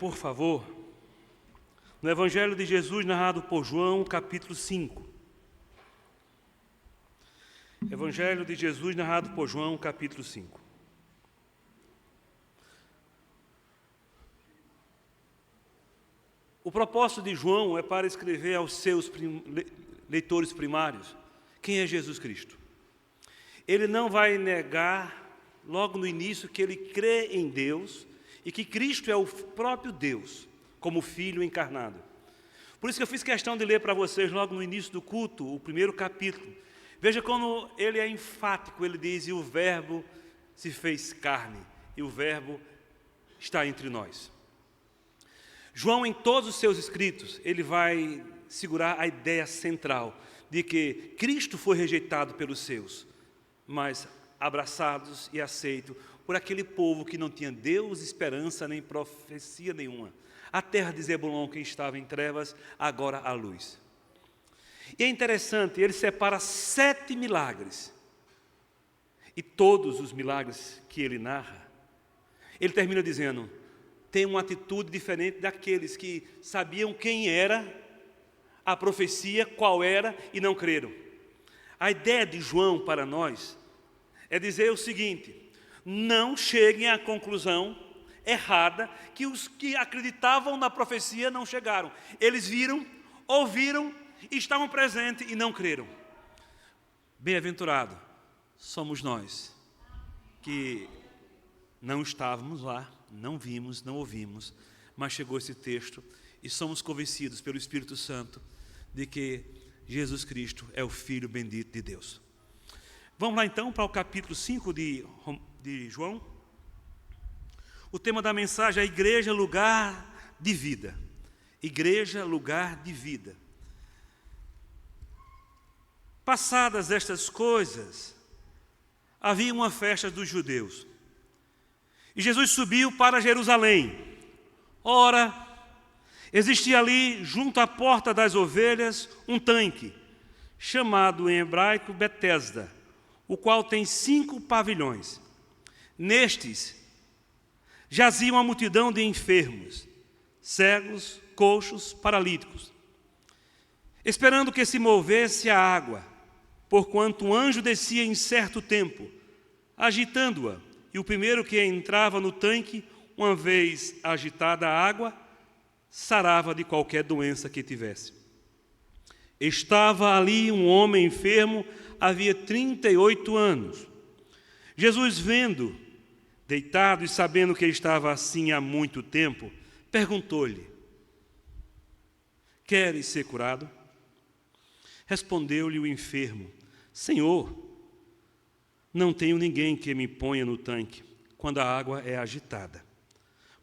por favor, no Evangelho de Jesus narrado por João, capítulo 5. Evangelho de Jesus narrado por João, capítulo 5. O propósito de João é para escrever aos seus leitores primários quem é Jesus Cristo. Ele não vai negar, logo no início, que ele crê em Deus e que Cristo é o próprio Deus, como Filho encarnado. Por isso que eu fiz questão de ler para vocês, logo no início do culto, o primeiro capítulo. Veja como ele é enfático, ele diz: e o Verbo se fez carne, e o Verbo está entre nós. João, em todos os seus escritos, ele vai segurar a ideia central de que Cristo foi rejeitado pelos seus, mas abraçados e aceitos por aquele povo que não tinha Deus, esperança, nem profecia nenhuma. A terra de Zebulon, que estava em trevas, agora há luz. E é interessante, ele separa 7 milagres. E todos os milagres que ele narra, ele termina dizendo: tem uma atitude diferente daqueles que sabiam quem era a profecia, qual era, e não creram. A ideia de João para nós é dizer o seguinte: não cheguem à conclusão errada que os que acreditavam na profecia não chegaram. Eles viram, ouviram, estavam presentes e não creram. Bem-aventurado somos nós que não estávamos lá, não vimos, não ouvimos, mas chegou esse texto e somos convencidos pelo Espírito Santo de que Jesus Cristo é o Filho bendito de Deus. Vamos lá então para o capítulo 5 de João. O tema da mensagem é a igreja, lugar de vida. Igreja, lugar de vida. Passadas estas coisas, havia uma festa dos judeus. E Jesus subiu para Jerusalém. Ora, existia ali, junto à porta das ovelhas, um tanque, chamado em hebraico Betesda, o qual tem 5 pavilhões. Nestes jazia uma multidão de enfermos, cegos, coxos, paralíticos, esperando que se movesse a água, porquanto um anjo descia em certo tempo, agitando-a, e o primeiro que entrava no tanque, uma vez agitada a água, sarava de qualquer doença que tivesse. Estava ali um homem enfermo, havia 38 anos. Jesus, vendo, deitado e sabendo que estava assim há muito tempo, perguntou-lhe: queres ser curado? Respondeu-lhe o enfermo: Senhor, não tenho ninguém que me ponha no tanque quando a água é agitada,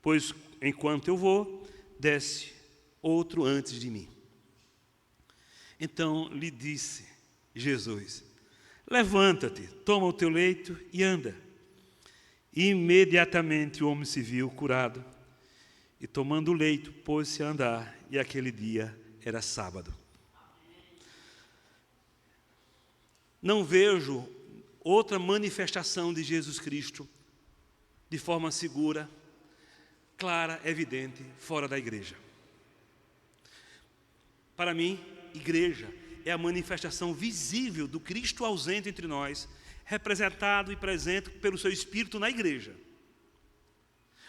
pois enquanto eu vou, desce outro antes de mim. Então lhe disse Jesus: levanta-te, toma o teu leito e anda. E imediatamente o homem se viu curado, e tomando o leito, pôs-se a andar, e aquele dia era sábado. Não vejo outra manifestação de Jesus Cristo de forma segura, clara, evidente, fora da igreja. Para mim, igreja é a manifestação visível do Cristo ausente entre nós, representado e presente pelo seu Espírito na igreja.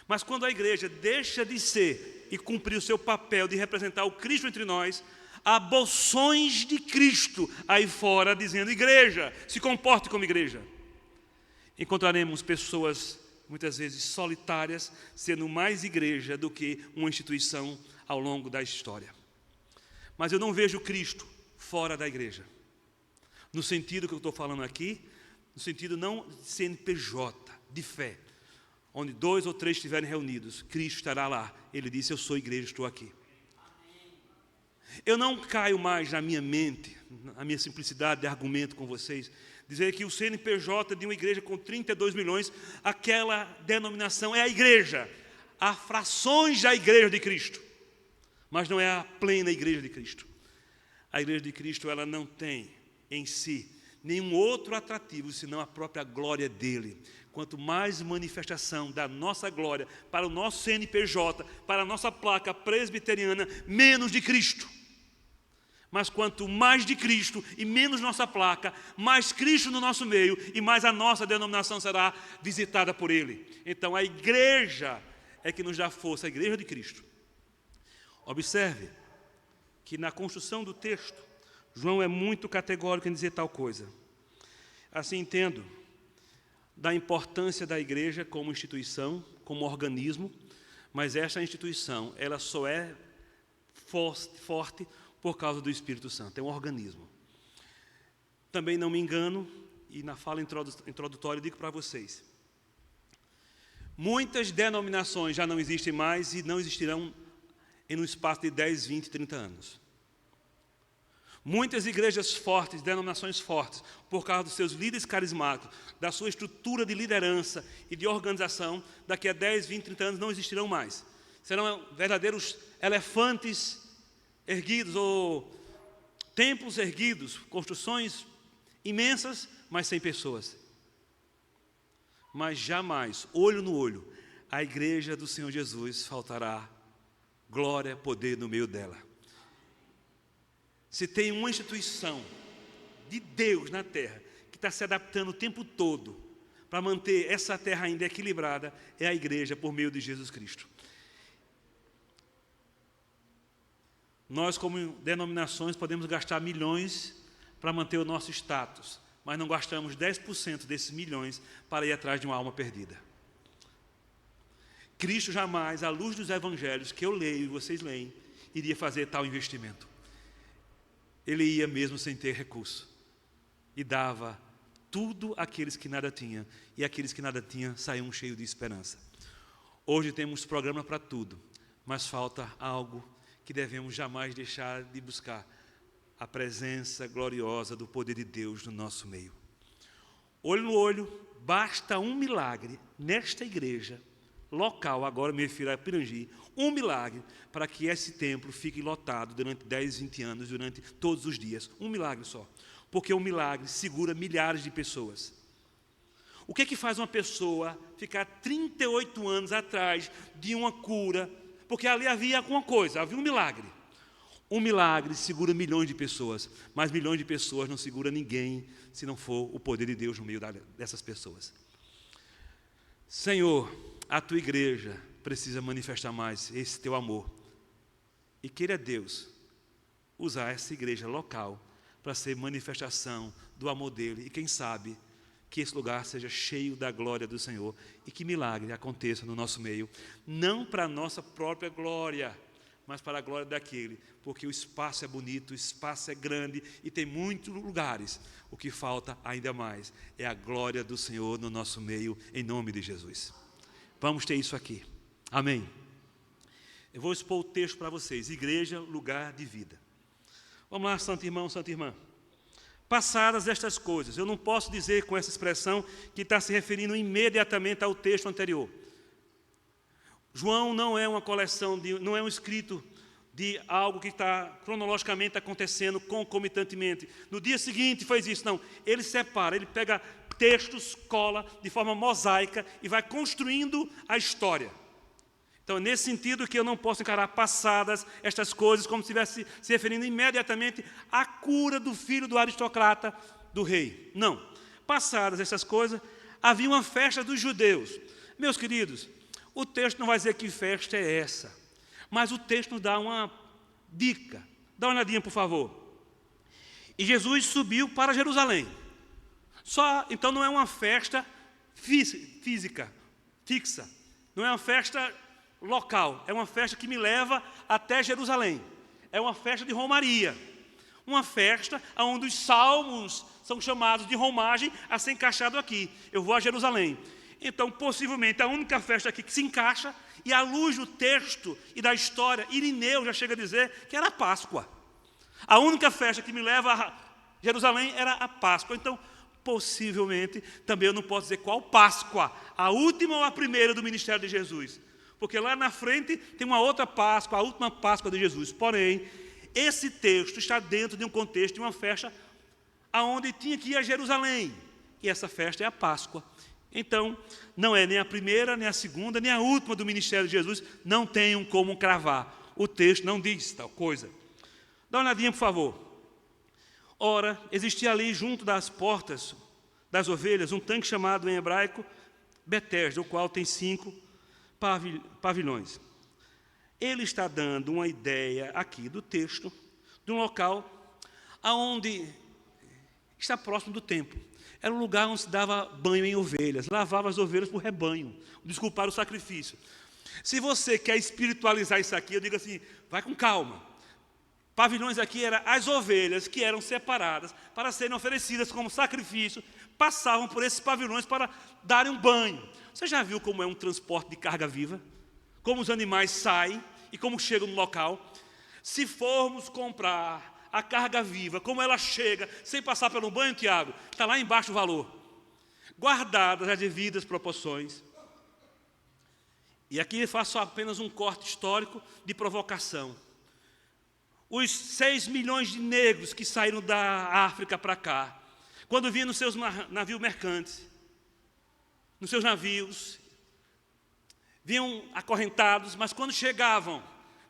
Mas quando a igreja deixa de ser e cumprir o seu papel de representar o Cristo entre nós, há bolsões de Cristo aí fora dizendo: igreja, se comporte como igreja. Encontraremos pessoas muitas vezes solitárias sendo mais igreja do que uma instituição ao longo da história. Mas eu não vejo Cristo fora da igreja, no sentido que eu estou falando aqui, no sentido não de CNPJ, de fé, onde 2 ou 3 estiverem reunidos, Cristo estará lá. Ele disse: eu sou igreja, estou aqui. Eu não caio mais na minha mente, na minha simplicidade de argumento com vocês, dizer que o CNPJ de uma igreja com 32 milhões, aquela denominação é a igreja. Há frações da igreja de Cristo, mas não é a plena igreja de Cristo. A igreja de Cristo, ela não tem em si nenhum outro atrativo senão a própria glória dele. Quanto mais manifestação da nossa glória para o nosso CNPJ, para a nossa placa presbiteriana, menos de Cristo. Mas quanto mais de Cristo e menos nossa placa, mais Cristo no nosso meio e mais a nossa denominação será visitada por Ele. Então a igreja é que nos dá força, a igreja de Cristo. Observe que na construção do texto, João é muito categórico em dizer tal coisa. Assim entendo da importância da igreja como instituição, como organismo, mas essa instituição, ela só é forte por causa do Espírito Santo, é um organismo. Também não me engano, e na fala introdutória eu digo para vocês, muitas denominações já não existem mais e não existirão em um espaço de 10, 20, 30 anos. Muitas igrejas fortes, denominações fortes, por causa dos seus líderes carismáticos, da sua estrutura de liderança e de organização, daqui a 10, 20, 30 anos não existirão mais. Serão verdadeiros elefantes erguidos, ou templos erguidos, construções imensas, mas sem pessoas. Mas jamais, olho no olho, a igreja do Senhor Jesus faltará glória, poder no meio dela. Se tem uma instituição de Deus na terra que está se adaptando o tempo todo para manter essa terra ainda equilibrada, é a igreja por meio de Jesus Cristo. Nós, como denominações, podemos gastar milhões para manter o nosso status, mas não gastamos 10% desses milhões para ir atrás de uma alma perdida. Cristo jamais, à luz dos evangelhos que eu leio e vocês leem, iria fazer tal investimento. Ele ia mesmo sem ter recurso e dava tudo àqueles que nada tinham, e aqueles que nada tinham saíam cheios de esperança. Hoje temos programa para tudo, mas falta algo que devemos jamais deixar de buscar: a presença gloriosa do poder de Deus no nosso meio. Olho no olho, basta um milagre nesta igreja local, agora me refiro a Pirangi, um milagre para que esse templo fique lotado durante 10, 20 anos, durante todos os dias. Um milagre só. Porque um milagre segura milhares de pessoas. O que é que faz uma pessoa ficar 38 anos atrás de uma cura? Porque ali havia alguma coisa, havia um milagre. Um milagre segura milhões de pessoas, mas milhões de pessoas não segura ninguém se não for o poder de Deus no meio dessas pessoas. Senhor, a tua igreja precisa manifestar mais esse teu amor. E queira Deus usar essa igreja local para ser manifestação do amor dele. E quem sabe que esse lugar seja cheio da glória do Senhor e que milagre aconteça no nosso meio, não para a nossa própria glória, mas para a glória daquele, porque o espaço é bonito, o espaço é grande e tem muitos lugares. O que falta ainda mais é a glória do Senhor no nosso meio, em nome de Jesus. Vamos ter isso aqui. Amém. Eu vou expor o texto para vocês. Igreja, lugar de vida. Vamos lá, santo irmão, santa irmã. Passadas estas coisas, eu não posso dizer com essa expressão que está se referindo imediatamente ao texto anterior. João não é uma coleção, não é um escrito de algo que está cronologicamente acontecendo concomitantemente. No dia seguinte fez isso, não. Ele separa, ele pega textos, cola de forma mosaica e vai construindo a história. Então, é nesse sentido que eu não posso encarar passadas estas coisas como se estivesse se referindo imediatamente à cura do filho do aristocrata do rei. Não. Passadas essas coisas, havia uma festa dos judeus. Meus queridos, o texto não vai dizer que festa é essa, mas o texto nos dá uma dica. Dá uma olhadinha, por favor. E Jesus subiu para Jerusalém. Então não é uma festa física, fixa. Não é uma festa local. É uma festa que me leva até Jerusalém. É uma festa de romaria. Uma festa onde os salmos são chamados de romagem a ser encaixado aqui. Eu vou a Jerusalém. Então, possivelmente, a única festa aqui que se encaixa, e à luz do texto e da história, Irineu já chega a dizer que era a Páscoa. A única festa que me leva a Jerusalém era a Páscoa. Então, possivelmente, também eu não posso dizer qual Páscoa, a última ou a primeira do ministério de Jesus. Porque lá na frente tem uma outra Páscoa, a última Páscoa de Jesus. Porém, esse texto está dentro de um contexto de uma festa aonde tinha que ir a Jerusalém. E essa festa é a Páscoa. Então, não é nem a primeira, nem a segunda, nem a última do ministério de Jesus. Não tenham como cravar. O texto não diz tal coisa. Dá uma olhadinha, por favor. Ora, existia ali, junto das portas das ovelhas, um tanque chamado em hebraico Betesda, o qual tem 5 pavilhões. Ele está dando uma ideia aqui do texto, de um local onde está próximo do templo. Era um lugar onde se dava banho em ovelhas, lavava as ovelhas para o rebanho, desculpar o sacrifício. Se você quer espiritualizar isso aqui, eu digo assim, vai com calma. Pavilhões aqui eram as ovelhas que eram separadas para serem oferecidas como sacrifício, passavam por esses pavilhões para darem um banho. Você já viu como é um transporte de carga viva? Como os animais saem e como chegam no local? Se formos comprar a carga viva, como ela chega, sem passar pelo banho, Tiago, está lá embaixo o valor. Guardadas as devidas proporções. E aqui faço apenas um corte histórico de provocação. Os 6 milhões de negros que saíram da África para cá, quando vinham nos seus navios mercantes, nos seus navios, vinham acorrentados, mas quando chegavam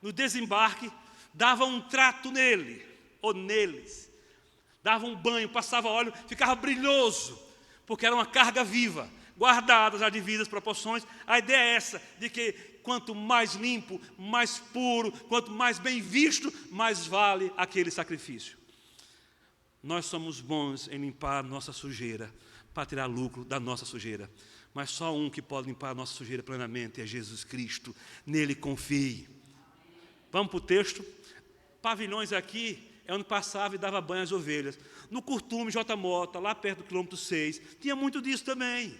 no desembarque, davam um trato nele, ou neles, davam um banho, passava óleo, ficava brilhoso, porque era uma carga viva, guardadas as devidas proporções. A ideia é essa, de que quanto mais limpo, mais puro, quanto mais bem visto, mais vale aquele sacrifício. Nós somos bons em limpar a nossa sujeira, para tirar lucro da nossa sujeira. Mas só um que pode limpar a nossa sujeira plenamente é Jesus Cristo. Nele confie. Vamos para o texto. Pavilhões aqui é onde passava e dava banho às ovelhas. No Curtume, J. Mota, lá perto do quilômetro 6, tinha muito disso também.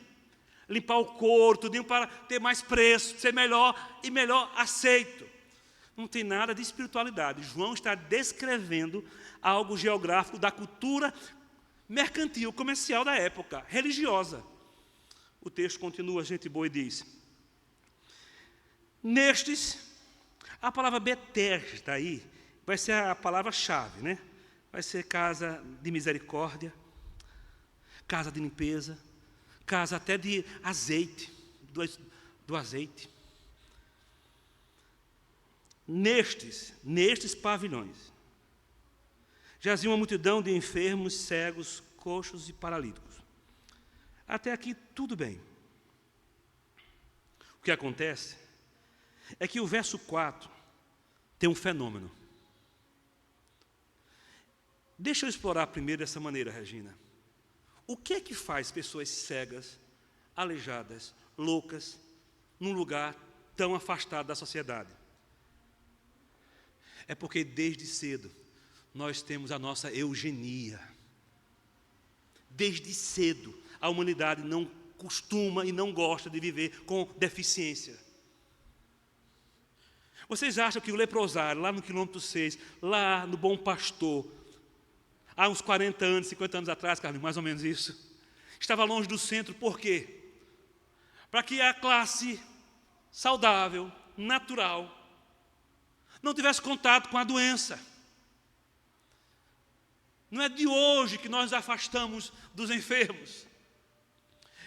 Limpar o couro, tudinho para ter mais preço, ser melhor e melhor aceito. Não tem nada de espiritualidade. João está descrevendo algo geográfico da cultura mercantil, comercial da época, religiosa. O texto continua, gente boa, e diz: nestes, a palavra Betesda aí vai ser a palavra-chave, né? Vai ser casa de misericórdia, casa de limpeza, casa até de azeite, do azeite. Nestes pavilhões, jazia uma multidão de enfermos, cegos, coxos e paralíticos. Até aqui tudo bem. O que acontece é que o verso 4 tem um fenômeno. Deixa eu explorar primeiro dessa maneira, Regina. O que é que faz pessoas cegas, aleijadas, loucas, num lugar tão afastado da sociedade? É porque desde cedo nós temos a nossa eugenia. Desde cedo a humanidade não costuma e não gosta de viver com deficiência. Vocês acham que o leprosário, lá no quilômetro 6, lá no Bom Pastor, há uns 40 anos, 50 anos atrás, Carlinhos, mais ou menos isso, estava longe do centro, por quê? Para que a classe saudável, natural, não tivesse contato com a doença. Não é de hoje que nós nos afastamos dos enfermos.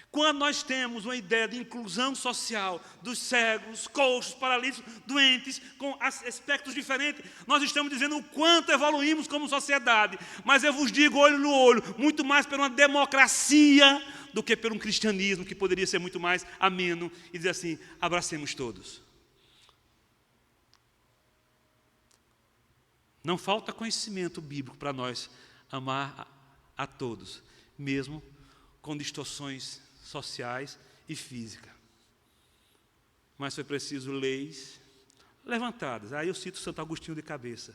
Quando nós temos uma ideia de inclusão social dos cegos, coxos, paralíticos, doentes, com aspectos diferentes, nós estamos dizendo o quanto evoluímos como sociedade. Mas eu vos digo, olho no olho, muito mais por uma democracia do que por um cristianismo que poderia ser muito mais ameno e dizer assim, abracemos todos. Não falta conhecimento bíblico para nós amar a todos, mesmo com distorções sociais e físicas. Mas foi preciso leis levantadas. Aí eu cito Santo Agostinho de cabeça.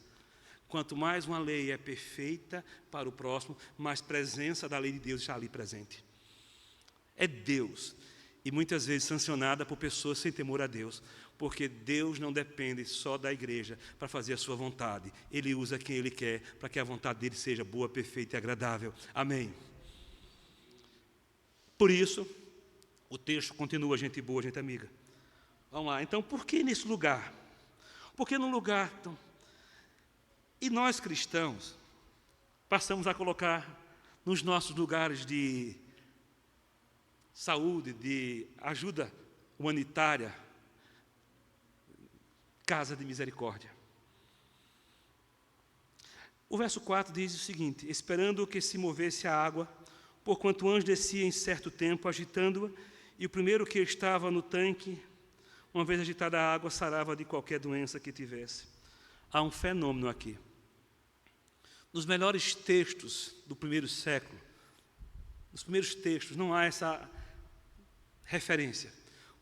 Quanto mais uma lei é perfeita para o próximo, mais presença da lei de Deus está ali presente. É Deus. E muitas vezes sancionada por pessoas sem temor a Deus. Porque Deus não depende só da igreja para fazer a sua vontade. Ele usa quem Ele quer para que a vontade dEle seja boa, perfeita e agradável. Amém. Por isso, o texto continua, gente boa, gente amiga. Vamos lá, então, por que nesse lugar? Por que num lugar tão... E nós cristãos passamos a colocar nos nossos lugares de saúde, de ajuda humanitária, casa de misericórdia. O verso 4 diz o seguinte: esperando que se movesse a água, porquanto o anjo descia em certo tempo, agitando-a, e o primeiro que estava no tanque, uma vez agitada a água, sarava de qualquer doença que tivesse. Há um fenômeno aqui. Nos melhores textos do primeiro século, nos primeiros textos, não há essa referência.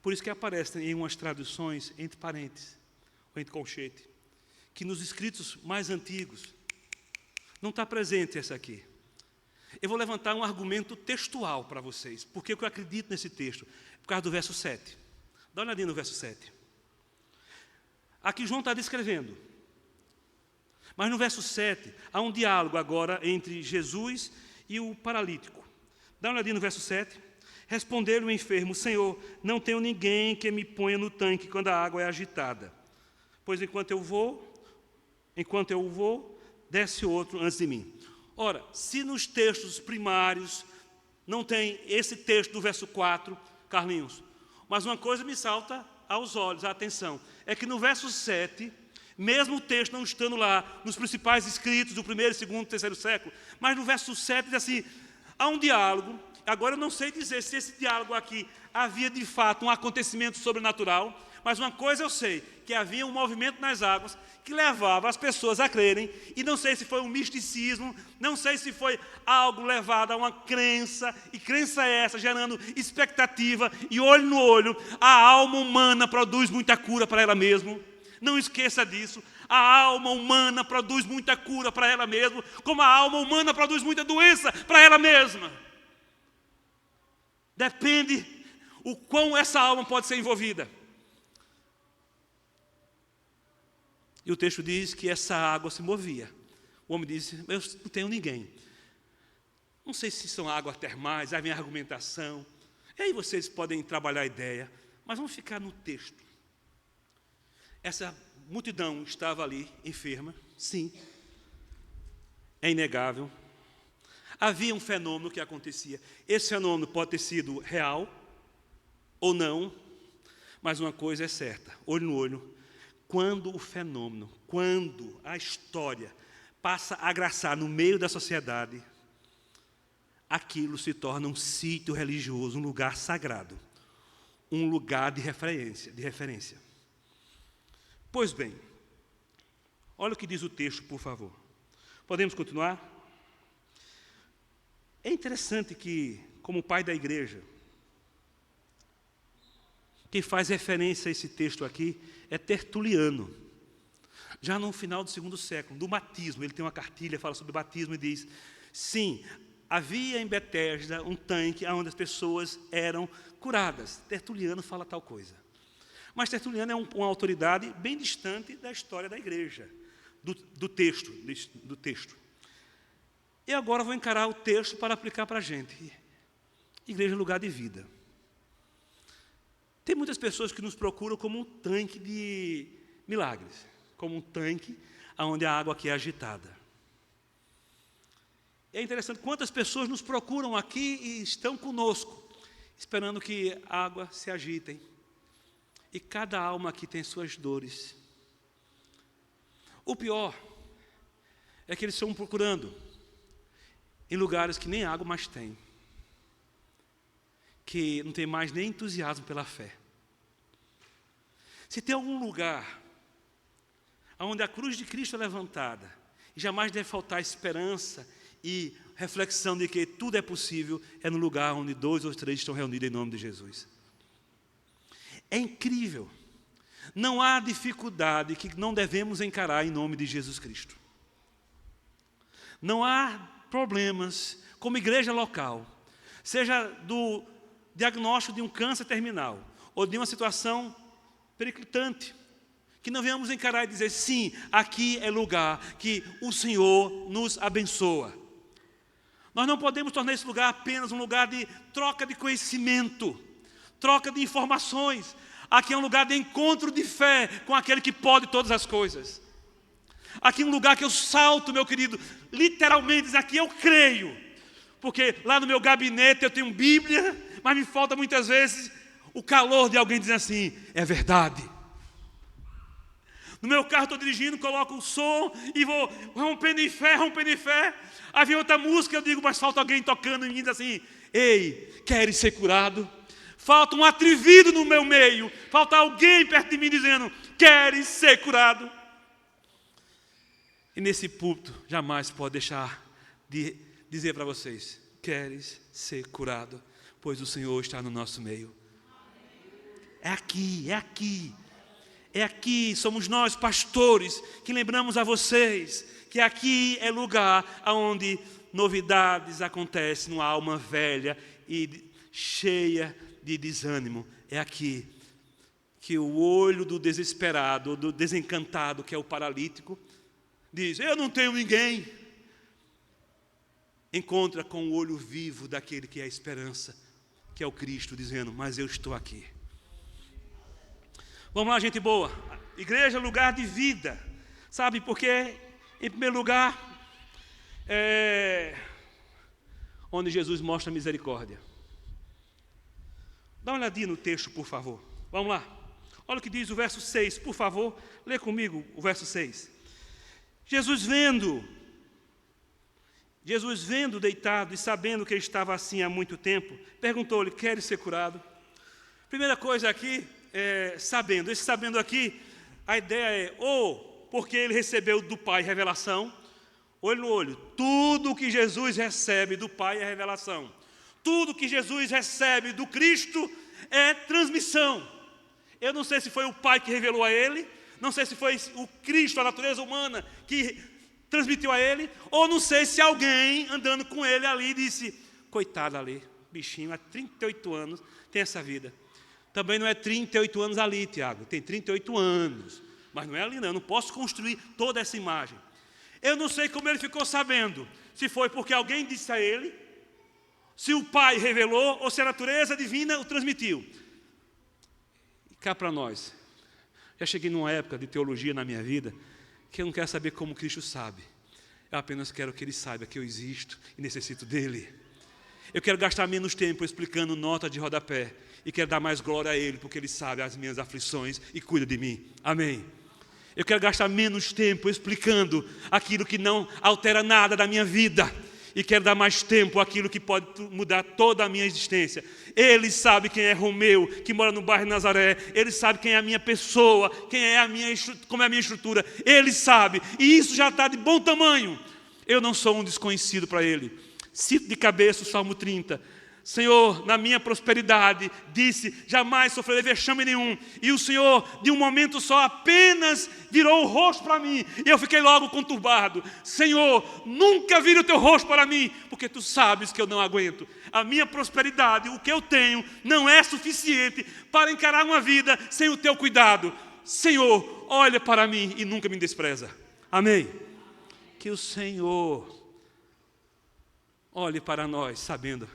Por isso que aparece em umas traduções entre parênteses, ou entre colchete, que nos escritos mais antigos não está presente essa aqui. Eu vou levantar um argumento textual para vocês. Porque eu acredito nesse texto? Por causa do verso 7. Dá uma olhadinha no verso 7. Aqui João está descrevendo. Mas no verso 7, há um diálogo agora entre Jesus e o paralítico. Dá uma olhadinha no verso 7. Respondeu-lhe o enfermo: Senhor, não tenho ninguém que me ponha no tanque quando a água é agitada. Pois enquanto eu vou, desce outro antes de mim. Ora, se nos textos primários não tem esse texto do verso 4, Carlinhos, mas uma coisa me salta aos olhos, a atenção, é que no verso 7, mesmo o texto não estando lá nos principais escritos do primeiro, segundo, terceiro século, mas no verso 7 diz assim: há um diálogo. Agora eu não sei dizer se esse diálogo aqui havia de fato um acontecimento sobrenatural, mas uma coisa eu sei, que havia um movimento nas águas que levava as pessoas a crerem, e não sei se foi um misticismo, não sei se foi algo levado a uma crença, e crença essa gerando expectativa, e olho no olho, a alma humana produz muita cura para ela mesma. Não esqueça disso, a alma humana produz muita cura para ela mesma, como a alma humana produz muita doença para ela mesma. Depende o quão essa alma pode ser envolvida. E o texto diz que essa água se movia. O homem disse: eu não tenho ninguém. Não sei se são águas termais, aí vem a argumentação. E aí vocês podem trabalhar a ideia, mas vamos ficar no texto. Essa multidão estava ali, enferma, sim. É inegável. Havia um fenômeno que acontecia. Esse fenômeno pode ter sido real ou não, mas uma coisa é certa, olho no olho. Quando o fenômeno, quando a história passa a graçar no meio da sociedade, aquilo se torna um sítio religioso, um lugar sagrado, um lugar de referência. Pois bem, olha o que diz o texto, por favor. Podemos continuar? É interessante que, como pai da igreja, quem faz referência a esse texto aqui é Tertuliano. Já no final do segundo século, do batismo, ele tem uma cartilha, fala sobre o batismo e diz: sim, havia em Betesda um tanque onde as pessoas eram curadas. Tertuliano fala tal coisa. Mas Tertuliano é uma autoridade bem distante da história da igreja, do texto. E agora vou encarar o texto para aplicar para a gente. Igreja é lugar de vida. Tem muitas pessoas que nos procuram como um tanque de milagres, como um tanque onde a água aqui é agitada. É interessante quantas pessoas nos procuram aqui e estão conosco, esperando que a água se agitem. E cada alma aqui tem suas dores. O pior é que eles estão procurando em lugares que nem água mais tem, que não tem mais nem entusiasmo pela fé. Se tem algum lugar onde a cruz de Cristo é levantada, e jamais deve faltar esperança e reflexão de que tudo é possível, é no lugar onde 2 ou 3 estão reunidos em nome de Jesus. É incrível. Não há dificuldade que não devemos encarar em nome de Jesus Cristo. Não há problemas, como igreja local, seja do diagnóstico de um câncer terminal, ou de uma situação periclitante, que não venhamos encarar e dizer: sim, aqui é lugar que o Senhor nos abençoa. Nós não podemos tornar esse lugar apenas um lugar de troca de conhecimento, troca de informações. Aqui é um lugar de encontro de fé com aquele que pode todas as coisas. Aqui é um lugar que eu salto, meu querido, literalmente, aqui eu creio. Porque lá no meu gabinete eu tenho Bíblia, mas me falta muitas vezes o calor de alguém dizendo assim, é verdade. No meu carro estou dirigindo, coloco o som e vou rompendo em fé. Aí vem outra música, eu digo, mas falta alguém tocando em mim, diz assim, ei, queres ser curado? Falta um atrevido no meu meio, falta alguém perto de mim dizendo, queres ser curado? E nesse púlpito, jamais pode deixar de dizer para vocês, queres ser curado? Pois o Senhor está no nosso meio. É aqui, somos nós, pastores, que lembramos a vocês que aqui é lugar onde novidades acontecem numa alma velha e cheia de desânimo. É aqui que o olho do desesperado, do desencantado, que é o paralítico, diz, eu não tenho ninguém. Encontra com o olho vivo daquele que é a esperança, que é o Cristo, dizendo, mas eu estou aqui. Vamos lá, gente boa. Igreja é lugar de vida. Sabe por quê? Em primeiro lugar, onde Jesus mostra misericórdia. Dá uma olhadinha no texto, por favor. Vamos lá. Olha o que diz o verso 6, por favor. Lê comigo o verso 6. Jesus vendo deitado e sabendo que ele estava assim há muito tempo, perguntou-lhe, queres ser curado? Primeira coisa aqui, sabendo. Esse sabendo aqui, a ideia é, ou porque ele recebeu do Pai revelação, olho no olho, tudo que Jesus recebe do Pai é revelação. Tudo que Jesus recebe do Cristo é transmissão. Eu não sei se foi o Pai que revelou a ele, não sei se foi o Cristo, a natureza humana, que transmitiu a ele, ou não sei se alguém andando com ele ali disse, coitado ali, bichinho, há 38 anos tem essa vida. Também não é 38 anos ali, Tiago, tem 38 anos, mas não é ali não, eu não posso construir toda essa imagem. Eu não sei como ele ficou sabendo, se foi porque alguém disse a ele, se o Pai revelou, ou se a natureza divina o transmitiu. E cá para nós, já cheguei numa época de teologia na minha vida, que eu não quero saber como Cristo sabe, eu apenas quero que Ele saiba que eu existo e necessito dEle. Eu quero gastar menos tempo explicando nota de rodapé, e quero dar mais glória a Ele, porque Ele sabe as minhas aflições e cuida de mim. Amém. Eu quero gastar menos tempo explicando aquilo que não altera nada da minha vida, e quero dar mais tempo àquilo que pode mudar toda a minha existência. Ele sabe quem é Romeu, que mora no bairro Nazaré. Ele sabe quem é a minha pessoa, como é a minha estrutura. Ele sabe, e isso já está de bom tamanho. Eu não sou um desconhecido para Ele. Cito de cabeça o Salmo 30. Senhor, na minha prosperidade, disse, jamais sofrerei vexame nenhum. E o Senhor, de um momento só, apenas virou o rosto para mim. E eu fiquei logo conturbado. Senhor, nunca vire o teu rosto para mim, porque tu sabes que eu não aguento. A minha prosperidade, o que eu tenho, não é suficiente para encarar uma vida sem o teu cuidado. Senhor, olha para mim e nunca me despreza. Amém. Que o Senhor olhe para nós, sabendo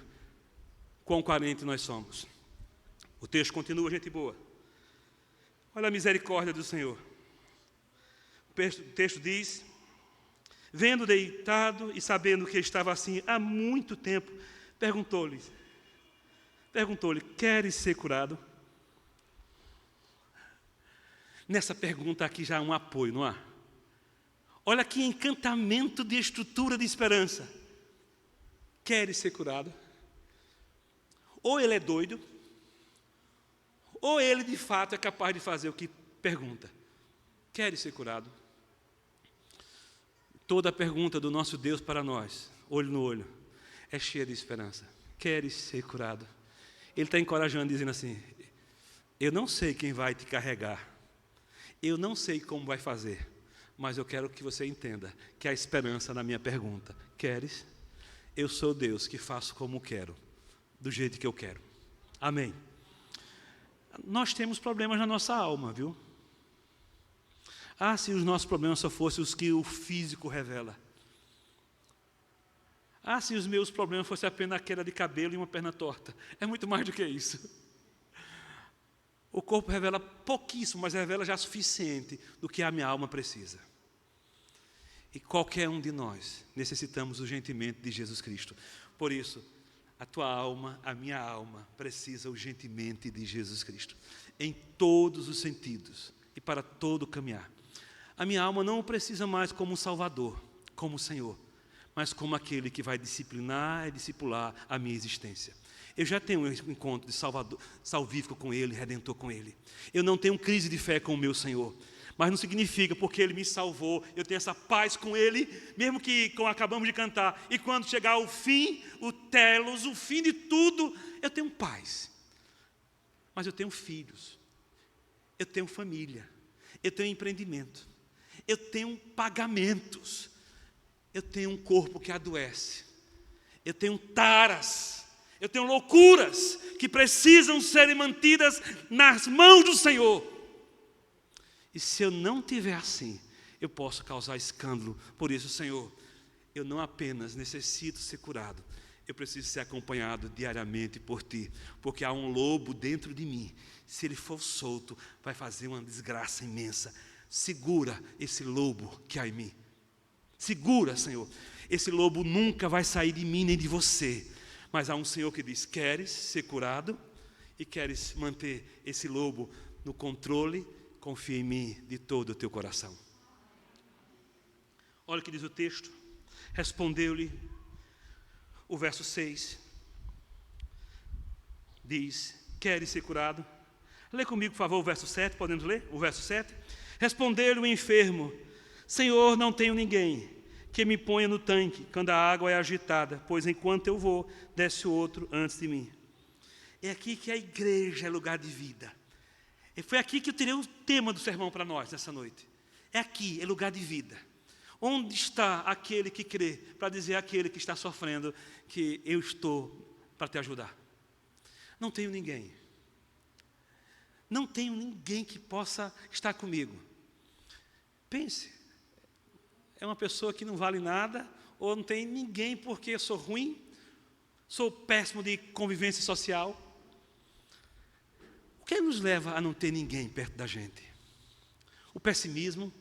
quão carente nós somos. O texto continua, gente boa. Olha a misericórdia do Senhor. O texto diz, vendo deitado e sabendo que estava assim há muito tempo, perguntou-lhe, queres ser curado? Nessa pergunta aqui já há um apoio, não há? Olha que encantamento de estrutura de esperança. Queres ser curado? Ou ele é doido, ou ele de fato é capaz de fazer o que pergunta. Queres ser curado? Toda a pergunta do nosso Deus para nós, olho no olho, é cheia de esperança. Queres ser curado? Ele está encorajando, dizendo assim, eu não sei quem vai te carregar, eu não sei como vai fazer, mas eu quero que você entenda que há esperança na minha pergunta. Queres? Eu sou Deus que faço como quero, do jeito que eu quero. Amém. Nós temos problemas na nossa alma, viu? Se os nossos problemas só fossem os que o físico revela. Se os meus problemas fossem apenas a queda de cabelo e uma perna torta. É muito mais do que isso. O corpo revela pouquíssimo, mas revela já suficiente do que a minha alma precisa. E qualquer um de nós necessitamos urgentemente de Jesus Cristo. Por isso, a tua alma, a minha alma, precisa urgentemente de Jesus Cristo, em todos os sentidos e para todo o caminhar. A minha alma não o precisa mais como um Salvador, como o Senhor, mas como aquele que vai disciplinar e discipular a minha existência. Eu já tenho um encontro de Salvador, salvífico com Ele, Redentor com Ele. Eu não tenho crise de fé com o meu Senhor, mas não significa, porque Ele me salvou, eu tenho essa paz com Ele, mesmo que, como acabamos de cantar, e quando chegar o fim, o telos, o fim de tudo, eu tenho paz. Mas eu tenho filhos, eu tenho família, eu tenho empreendimento, eu tenho pagamentos, eu tenho um corpo que adoece, eu tenho taras, eu tenho loucuras que precisam ser mantidas nas mãos do Senhor. E se eu não tiver assim, eu posso causar escândalo. Por isso, Senhor, eu não apenas necessito ser curado, eu preciso ser acompanhado diariamente por Ti, porque há um lobo dentro de mim. Se ele for solto, vai fazer uma desgraça imensa. Segura esse lobo que há em mim. Segura, Senhor. Esse lobo nunca vai sair de mim nem de você. Mas há um Senhor que diz: queres ser curado e queres manter esse lobo no controle? Confia em mim de todo o teu coração. Olha o que diz o texto. Respondeu-lhe, o verso 6. Diz: queres ser curado? Lê comigo, por favor, o verso 7. Podemos ler? O verso 7. Respondeu-lhe o enfermo: Senhor, não tenho ninguém que me ponha no tanque quando a água é agitada, pois enquanto eu vou, desce outro antes de mim. É aqui que a igreja é lugar de vida. E foi aqui que eu tirei o tema do sermão para nós nessa noite. É aqui, é lugar de vida. Onde está aquele que crê para dizer àquele que está sofrendo que eu estou para te ajudar? Não tenho ninguém. Não tenho ninguém que possa estar comigo. Pense. É uma pessoa que não vale nada, ou não tem ninguém porque eu sou ruim, sou péssimo de convivência social. O que nos leva a não ter ninguém perto da gente? O pessimismo,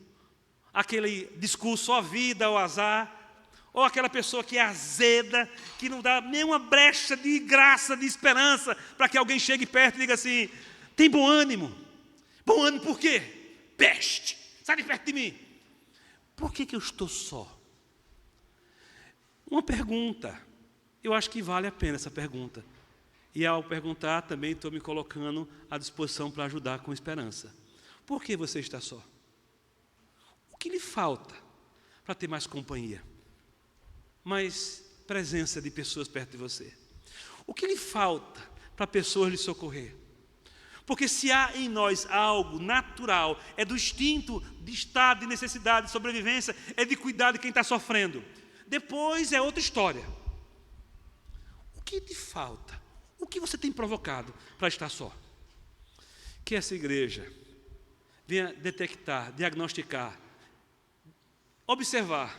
aquele discurso, ó vida, ó azar, ou aquela pessoa que é azeda, que não dá nenhuma brecha de graça, de esperança, para que alguém chegue perto e diga assim: tem bom ânimo. Bom ânimo por quê? Peste, sai de perto de mim. Por que eu estou só? Uma pergunta, eu acho que vale a pena essa pergunta. E ao perguntar, também estou me colocando à disposição para ajudar com esperança. Por que você está só? O que lhe falta para ter mais companhia? Mais presença de pessoas perto de você? O que lhe falta para pessoas lhe socorrer? Porque se há em nós algo natural, é do instinto de estado, de necessidade, de sobrevivência, é de cuidar de quem está sofrendo. Depois é outra história. O que te falta? O que você tem provocado para estar só? Que essa igreja venha detectar, diagnosticar, observar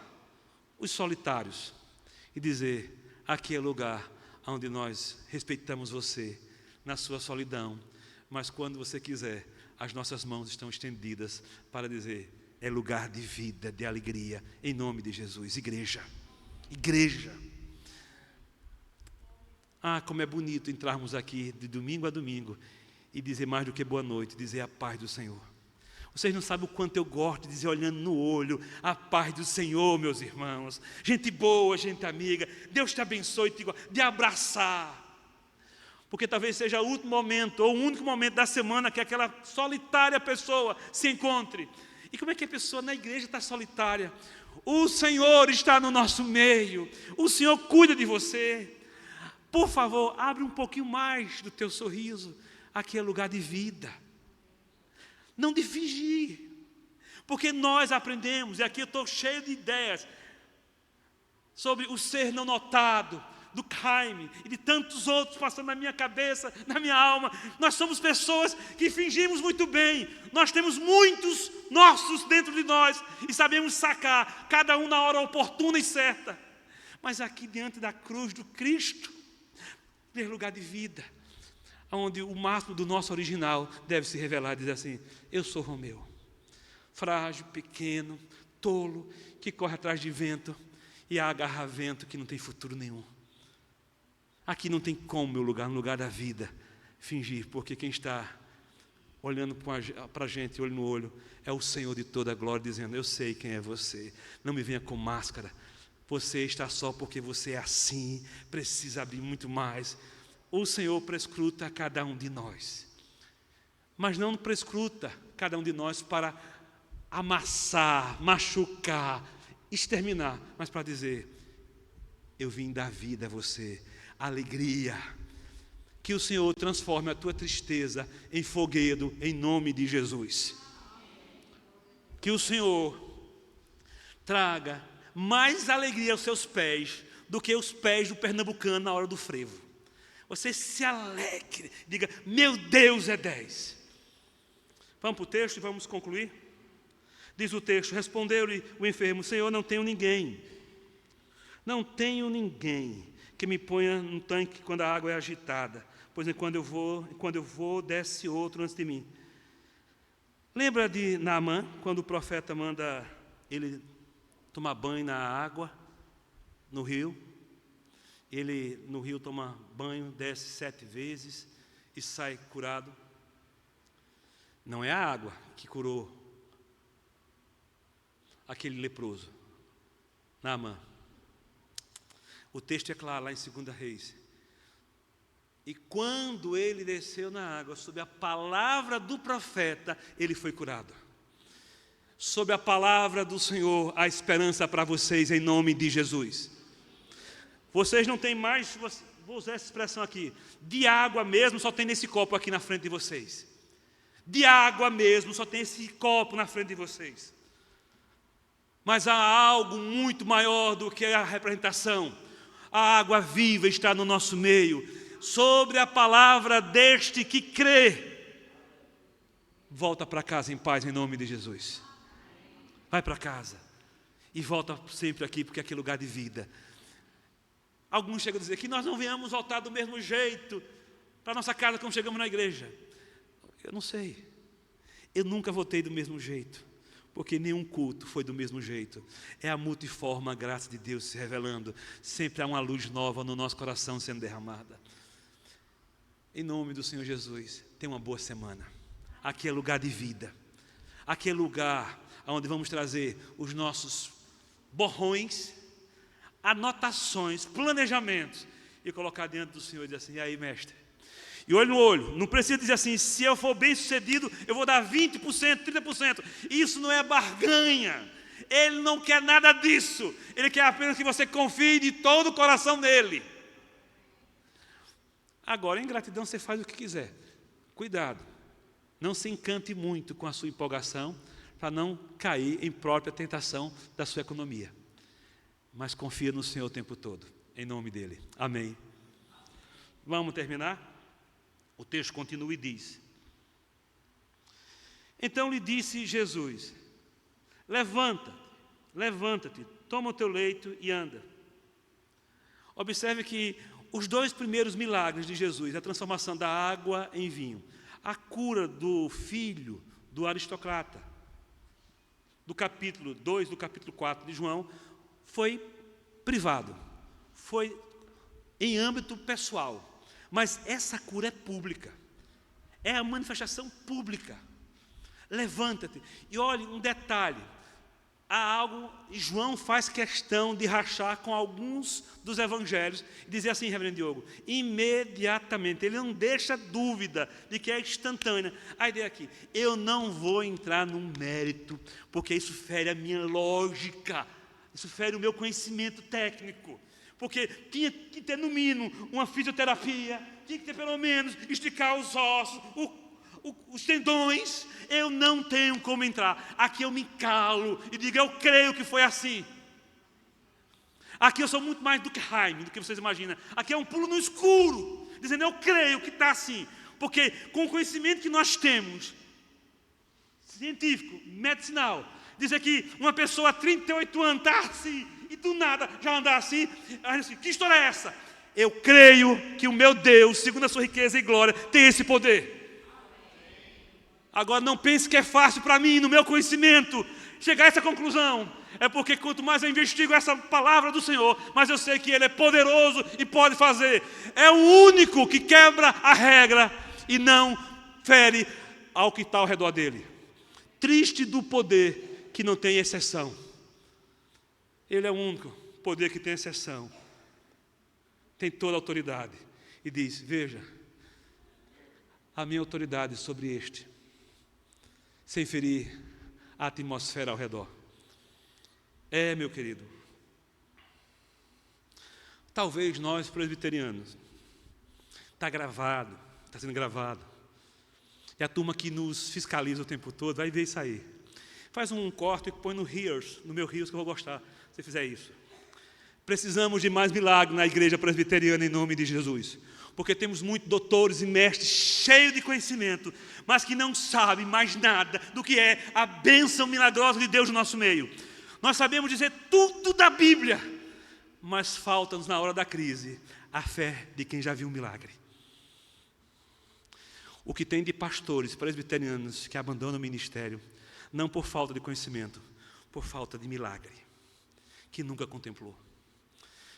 os solitários e dizer: aqui é o lugar onde nós respeitamos você na sua solidão. Mas quando você quiser, as nossas mãos estão estendidas para dizer: é lugar de vida, de alegria, em nome de Jesus. Igreja, igreja. Ah, como é bonito entrarmos aqui de domingo a domingo e dizer mais do que boa noite, dizer a paz do Senhor. Vocês não sabem o quanto eu gosto de dizer, olhando no olho, a paz do Senhor, meus irmãos. Gente boa, gente amiga, Deus te abençoe, de abraçar. Porque talvez seja o último momento, ou o único momento da semana que aquela solitária pessoa se encontre. E como é que a pessoa na igreja está solitária? O Senhor está no nosso meio, o Senhor cuida de você. Por favor, abre um pouquinho mais do teu sorriso. Aqui é lugar de vida. Não de fingir. Porque nós aprendemos, e aqui eu estou cheio de ideias, sobre o ser não notado, do Jaime e de tantos outros passando na minha cabeça, na minha alma. Nós somos pessoas que fingimos muito bem. Nós temos muitos nossos dentro de nós e sabemos sacar, cada um na hora oportuna e certa. Mas aqui diante da cruz do Cristo, ter lugar de vida, onde o máximo do nosso original deve se revelar e dizer assim: eu sou Romeu, frágil, pequeno, tolo, que corre atrás de vento e agarra vento que não tem futuro nenhum. Aqui não tem como meu lugar, no lugar da vida, fingir, porque quem está olhando para a gente, olho no olho, é o Senhor de toda a glória, dizendo: eu sei quem é você, não me venha com máscara, você está só porque você é assim, precisa abrir muito mais. O Senhor prescruta cada um de nós, mas não prescruta cada um de nós para amassar, machucar, exterminar, mas para dizer: eu vim dar vida a você, alegria. Que o Senhor transforme a tua tristeza em fogueiro, em nome de Jesus. Que o Senhor traga mais alegria aos seus pés do que os pés do pernambucano na hora do frevo. Você se alegre, diga: meu Deus é 10. Vamos para o texto e vamos concluir? Diz o texto: respondeu-lhe o enfermo: Senhor, não tenho ninguém que me ponha no tanque quando a água é agitada, pois quando eu vou, desce outro antes de mim. Lembra de Naamã, quando o profeta manda ele tomar banho na água, no rio? Ele no rio toma banho, desce 7 vezes e sai curado. Não é a água que curou aquele leproso, Naamã. O texto é claro, lá em 2 Reis. E quando ele desceu na água, sob a palavra do profeta, ele foi curado. Sob a palavra do Senhor, há esperança para vocês, em nome de Jesus. Vocês não têm mais, vou usar essa expressão aqui, de água mesmo, só tem nesse copo aqui na frente de vocês. De água mesmo, só tem esse copo na frente de vocês. Mas há algo muito maior do que a representação. A água viva está no nosso meio. Sobre a palavra deste que crê, volta para casa em paz, em nome de Jesus. Vai para casa e volta sempre aqui, porque aqui é lugar de vida. Alguns chegam a dizer que nós não venhamos voltar do mesmo jeito para a nossa casa como chegamos na igreja. Eu não sei. Eu nunca voltei do mesmo jeito, porque nenhum culto foi do mesmo jeito. É a multiforme a graça de Deus se revelando. Sempre há uma luz nova no nosso coração sendo derramada. Em nome do Senhor Jesus, tenha uma boa semana. Aqui é lugar de vida. Aqui é lugar onde vamos trazer os nossos borrões, anotações, planejamentos e colocar diante do Senhor e dizer assim: e aí, mestre? E olho no olho, não precisa dizer assim: se eu for bem sucedido, eu vou dar 20%, 30%. Isso não é barganha. Ele não quer nada disso. Ele quer apenas que você confie de todo o coração nele. Agora, em gratidão, você faz o que quiser. Cuidado, não se encante muito com a sua empolgação, para não cair em própria tentação da sua economia. Mas confia no Senhor o tempo todo, em nome dele. Amém. Vamos terminar? O texto continua e diz: então lhe disse Jesus: levanta-te, toma o teu leito e anda. Observe que os 2 primeiros milagres de Jesus, a transformação da água em vinho, a cura do filho do aristocrata, do capítulo 2, do capítulo 4 de João, foi privado, foi em âmbito pessoal. Mas essa cura é pública, é a manifestação pública. Levanta-te. E olhe um detalhe, há algo, João faz questão de rachar com alguns dos evangelhos e dizer assim, reverendo Diogo, imediatamente, ele não deixa dúvida de que é instantânea. A ideia aqui, eu não vou entrar num mérito, porque isso fere a minha lógica, isso fere o meu conhecimento técnico. Porque tinha que ter, no mínimo, uma fisioterapia, tinha que ter, pelo menos, esticar os ossos, os tendões. Eu não tenho como entrar. Aqui eu me calo e digo: eu creio que foi assim. Aqui eu sou muito mais do que Jaime, do que vocês imaginam. Aqui é um pulo no escuro, dizendo: eu creio que está assim. Porque com o conhecimento que nós temos, científico, medicinal, dizer que uma pessoa há 38 anos está assim, e do nada já andar assim, que história é essa? Eu creio que o meu Deus, segundo a sua riqueza e glória, tem esse poder. Agora, não pense que é fácil para mim, no meu conhecimento, chegar a essa conclusão. É porque quanto mais eu investigo essa palavra do Senhor, mais eu sei que Ele é poderoso e pode fazer. É o único que quebra a regra e não fere ao que está ao redor dele. Triste do poder que não tem exceção. Ele é o único poder que tem exceção. Tem toda a autoridade. E diz, veja, a minha autoridade sobre este, sem ferir a atmosfera ao redor. Meu querido, talvez nós presbiterianos, está gravado, está sendo gravado, e a turma que nos fiscaliza o tempo todo vai ver isso aí. Faz um corte e põe no Reels, no meu Reels, que eu vou gostar, se você fizer isso. Precisamos de mais milagre na igreja presbiteriana em nome de Jesus. Porque temos muitos doutores e mestres cheios de conhecimento, mas que não sabem mais nada do que é a bênção milagrosa de Deus no nosso meio. Nós sabemos dizer tudo da Bíblia, mas falta-nos na hora da crise a fé de quem já viu um milagre. O que tem de pastores presbiterianos que abandonam o ministério, não por falta de conhecimento, por falta de milagre, que nunca contemplou.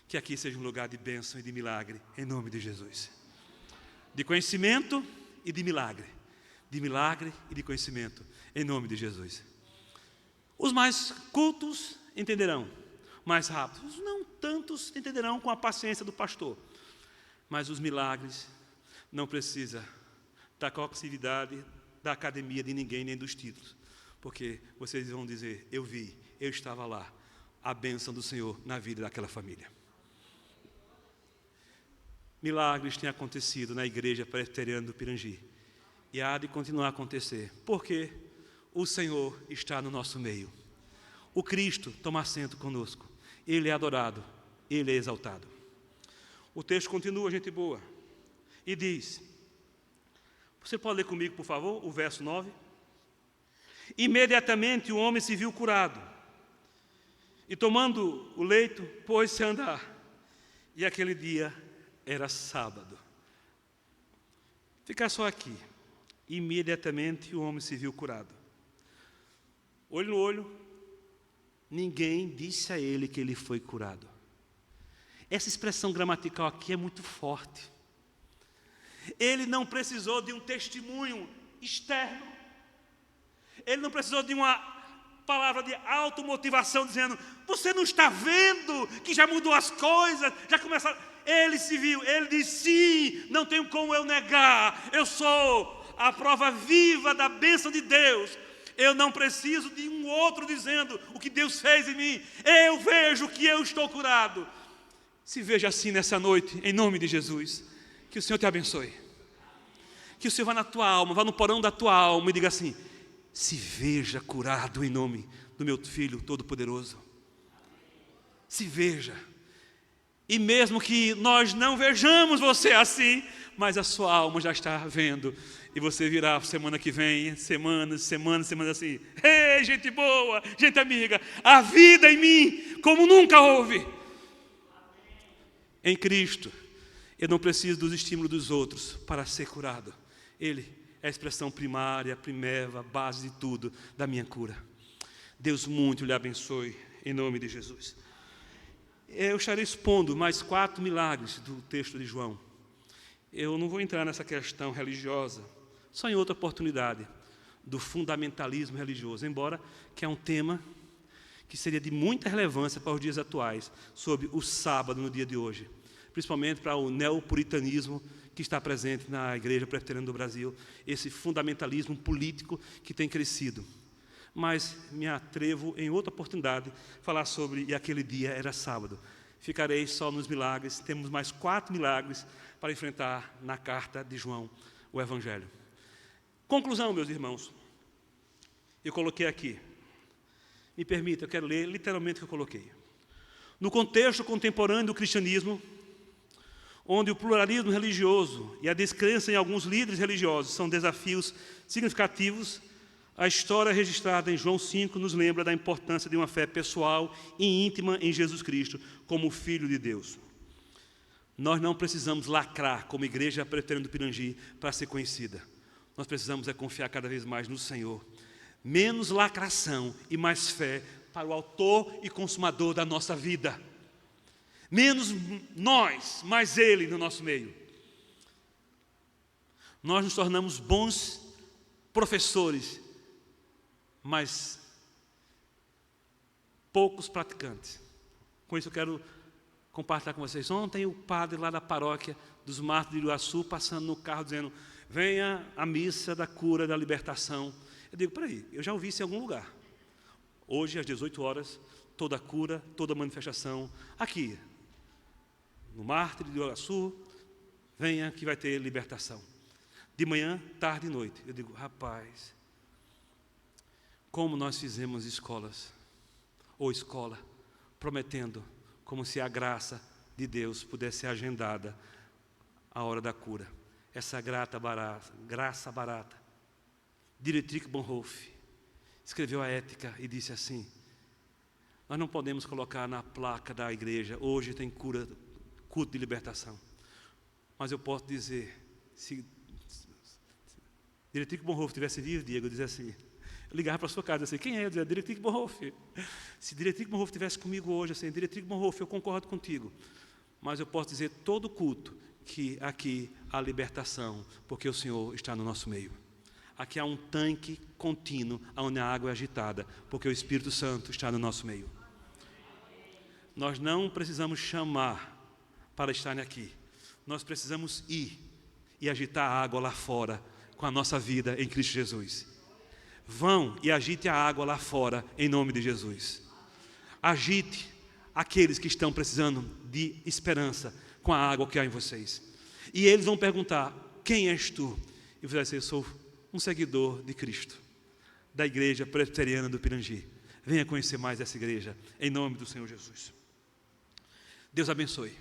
Que aqui seja um lugar de bênção e de milagre, em nome de Jesus. De conhecimento e de milagre. De milagre e de conhecimento, em nome de Jesus. Os mais cultos entenderão, mais rápidos. Os não tantos entenderão com a paciência do pastor. Mas os milagres não precisa da coaxividade da academia de ninguém, nem dos títulos. Porque vocês vão dizer, eu vi, eu estava lá. A bênção do Senhor na vida daquela família. Milagres têm acontecido na igreja presbiteriana do Pirangi. E há de continuar a acontecer. Porque o Senhor está no nosso meio. O Cristo toma assento conosco. Ele é adorado. Ele é exaltado. O texto continua, gente boa. E diz... Você pode ler comigo, por favor, o verso 9? Imediatamente o homem se viu curado. E tomando o leito, pôs-se a andar. E aquele dia era sábado. Ficar só aqui. Imediatamente o homem se viu curado. Olho no olho, ninguém disse a ele que ele foi curado. Essa expressão gramatical aqui é muito forte. Ele não precisou de um testemunho externo. Ele não precisou de uma palavra de automotivação dizendo, você não está vendo que já mudou as coisas, já começaram. Ele se viu, ele disse, sim, não tenho como eu negar, eu sou a prova viva da bênção de Deus. Eu não preciso de um outro dizendo o que Deus fez em mim. Eu vejo que eu estou curado. Se veja assim nessa noite, em nome de Jesus. Que o Senhor te abençoe. Que o Senhor vá na tua alma, vá no porão da tua alma e diga assim, se veja curado em nome do meu Filho Todo-Poderoso. Se veja. E mesmo que nós não vejamos você assim, mas a sua alma já está vendo. E você virá semana que vem, semanas assim. Ei, gente boa, gente amiga, a vida em mim, como nunca houve. Em Cristo, eu não preciso dos estímulos dos outros para ser curado. Ele é a expressão primária, primeva, base de tudo da minha cura. Deus muito lhe abençoe, em nome de Jesus. Eu estarei expondo mais 4 milagres do texto de João. Eu não vou entrar nessa questão religiosa, só em outra oportunidade, do fundamentalismo religioso, embora que é um tema que seria de muita relevância para os dias atuais, sobre o sábado no dia de hoje, principalmente para o neopuritanismo que está presente na Igreja Presbiteriana do Brasil, esse fundamentalismo político que tem crescido. Mas me atrevo, em outra oportunidade, falar sobre, e aquele dia era sábado. Ficarei só nos milagres, temos mais 4 milagres para enfrentar na carta de João, o Evangelho. Conclusão, meus irmãos. Eu coloquei aqui. Me permita, eu quero ler literalmente o que eu coloquei. No contexto contemporâneo do cristianismo, onde o pluralismo religioso e a descrença em alguns líderes religiosos são desafios significativos, a história registrada em João 5 nos lembra da importância de uma fé pessoal e íntima em Jesus Cristo como Filho de Deus. Nós não precisamos lacrar como Igreja Presbiteriana do Pirangi para ser conhecida. Nós precisamos confiar cada vez mais no Senhor. Menos lacração e mais fé para o autor e consumador da nossa vida. Menos nós, mais Ele no nosso meio. Nós nos tornamos bons professores, mas poucos praticantes. Com isso eu quero compartilhar com vocês. Ontem o padre lá da paróquia dos Mártires de Iruaçu passando no carro dizendo: venha a missa da cura, da libertação. Eu digo, peraí, eu já ouvi isso em algum lugar. Hoje às 18 horas, toda cura, toda manifestação, aqui, no Mártires de Iruaçu, venha que vai ter libertação. De manhã, tarde e noite. Eu digo, rapaz, como nós fizemos escolas, ou escola, prometendo, como se a graça de Deus pudesse ser agendada a hora da cura. Essa graça barata. Dietrich Bonhoeffer escreveu a Ética e disse assim: nós não podemos colocar na placa da igreja, hoje tem cura, culto de libertação. Mas eu posso dizer, se Dietrich Bonhoeffer tivesse vivo, Diego, eu dizia assim, eu ligava para a sua casa, assim, quem é? Eu dizia, Dietrich Bonhoeffer. Se Dietrich Bonhoeffer estivesse comigo hoje, assim, Dietrich Bonhoeffer, eu concordo contigo. Mas eu posso dizer todo culto que aqui há libertação, porque o Senhor está no nosso meio. Aqui há um tanque contínuo, onde a água é agitada, porque o Espírito Santo está no nosso meio. Nós não precisamos chamar para estarem aqui. Nós precisamos ir e agitar a água lá fora, com a nossa vida em Cristo Jesus. Vão e agite a água lá fora, em nome de Jesus. Agite aqueles que estão precisando de esperança com a água que há em vocês. E eles vão perguntar, quem és tu? E você vai dizer, eu sou um seguidor de Cristo, da igreja presbiteriana do Pirangi. Venha conhecer mais essa igreja, em nome do Senhor Jesus. Deus abençoe.